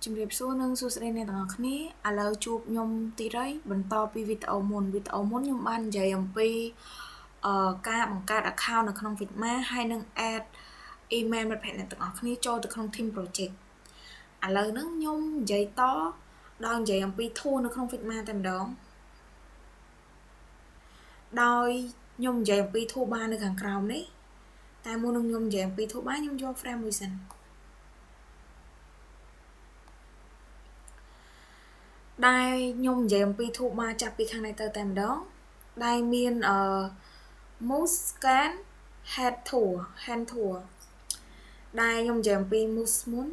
ជំរាបសួរនិងសួស្តីអ្នកទាំងអស់គ្នាឥឡូវជួបខ្ញុំទីរៃបន្តពីវីដេអូមុនខ្ញុំបាននិយាយអំពីការបង្កើត account នៅក្នុង Figma ហើយនឹង add email មិត្តភ័ក្តិអ្នកទាំងអស់គ្នាចូលទៅក្នុង team project ឥឡូវហ្នឹងខ្ញុំនិយាយតដោយនិយាយអំពី tool នៅក្នុង Figma តែម្ដងដោយខ្ញុំនិយាយអំពី toolbar នៅខាងក្រោមនេះតែមុននឹងខ្ញុំនិយាយអំពី toolbar ខ្ញុំយក frame មួយសិនដែលខ្ញុំនិយាយអំពី toolbar ចាប់ពីខាងនេះទៅតែម្ដងដែលមាន mouse scan hand tool ដែលខ្ញុំនិយាយអំពី mouse មុន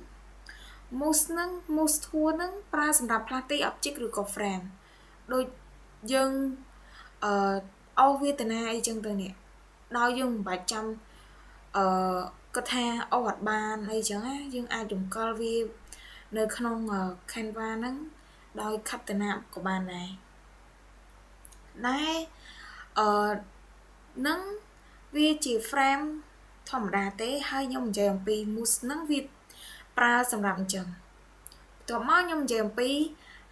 mouse ហ្នឹង mouse tool ហ្នឹងប្រើសម្រាប់ផ្លាស់ទី object ឬក៏ frame ដូចយើងអស់វាតាណាអីចឹងទៅនេះដោយយើងមិនបាច់ចាំគិតថាអត់បានអីចឹងណាយើងអាចរំកិលវានៅក្នុង Canva ហ្នឹងដោយខិតតាណាក៏បានដែរនឹងវាជា frame ធម្មតាទេហើយខ្ញុំនិយាយអំពី mouse ហ្នឹងវាប្រើសម្រាប់អញ្ចឹងបន្ទាប់មកខ្ញុំនិយាយអំពី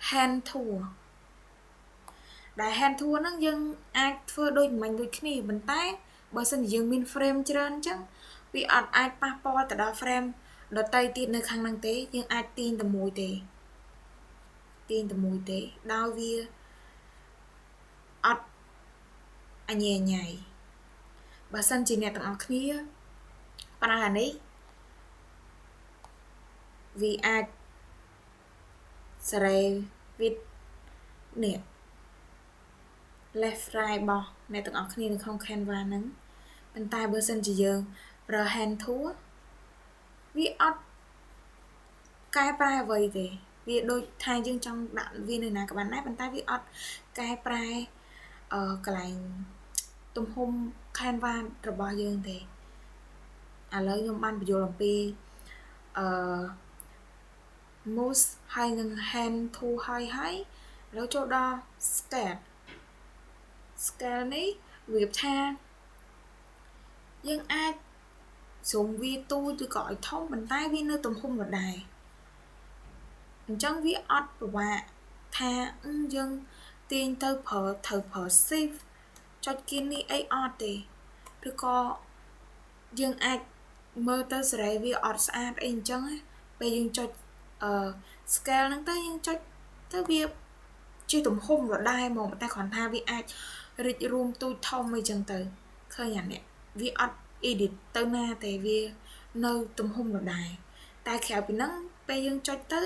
hand tool ដែល hand tool ហ្នឹងយើងអាចធ្វើដូចមិញដូចគ្នាប៉ុន្តែបើសិនជាយើងមាន frame ច្រើនអញ្ចឹងវាអត់អាចប៉ះពាល់ទៅដល់ frame ដទៃទៀតនៅខាងហ្នឹងទេយើងអាចទាញតែមួយទេដោយវាអត់អញ្ញៃបើសិនជាអ្នកទាំងអស់គ្នាប្រើអានេះវាអាចសេរីវិតនេះ left right របស់អ្នកទាំងអស់គ្នានៅក្នុង Canva ហ្នឹងប៉ុន្តែបើសិនជាយើងប្រើ hand tool វាអត់កែប្រែអ្វីទេវាដូចថាយើងចង់ដាក់វានៅណាក៏បានដែរប៉ុន្តែវាអត់កែប្រែកន្លែងទំហំ Canva របស់យើងទេឥឡូវខ្ញុំបានបញ្យល់អំពីmouse ហើយនឹង hand tool ហើយឥឡូវចូលដល់ scale នេះវាថាយើងអាចzoom វាទូចឬក៏ឲ្យធំប៉ុន្តែវានៅទំហំដដែលអញ្ចឹងវាអត់ពិបាកថាយើងទាញទៅត្រូវប្រើ shift ចុចគៀននេះអីអត់ទេឬក៏យើងអាចមើលទៅសេរីវាអត់ស្អាតអីអញ្ចឹងពេលយើងចុចscale ហ្នឹងទៅយើងចុចទៅវាជាទំហំដដែលហ្មងតែគ្រាន់ថាវាអាចរីករួមទូចធំអីចឹងទៅឃើញអានេះវាអត់ edit ទៅណាទេវានៅទំហំដដែលតែក្រៅពីហ្នឹងពេលយើងចុចទៅ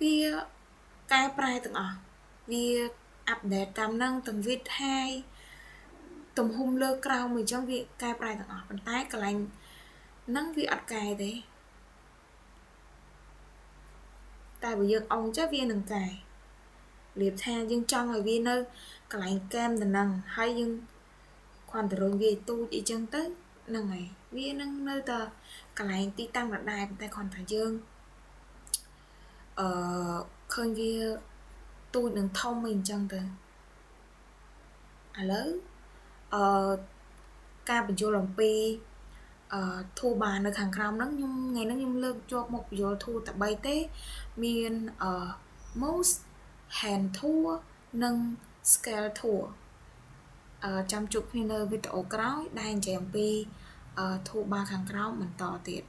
វាកែប្រែទាំងអស់វាអាប់ដេតតាមហ្នឹងទាំង width height ទំហំលើក្រោមអញ្ចឹងវាកែប្រែទាំងអស់ប៉ុន្តែកន្លែងហ្នឹងវាអត់កែទេតែបើយើងអុំចុះវានឹងកែលៀបថាយើងចង់ឲ្យវានៅកន្លែងកែមទៅនឹងហើយយើងគ្រាន់តែរុញវាទូចអីចឹងទៅហ្នឹងហើយវានឹងនៅតែកន្លែងទីតាំងដដែលតែគ្រាន់តែយើងឃើញវាទូចនឹងធំអីចឹងទៅឥឡូវការបញ្យល់អំពីtoolbar នៅខាងក្រោមហ្នឹងថ្ងៃហ្នឹងខ្ញុំលើកយកមកបញ្យល់ tool តែ3ទេមានmouse hand tool និង scale tool ចាំជួបគ្នានៅវីដេអូក្រោយដែលនិយាយអំពី toolbar ខាងក្រោមបន្តទៀត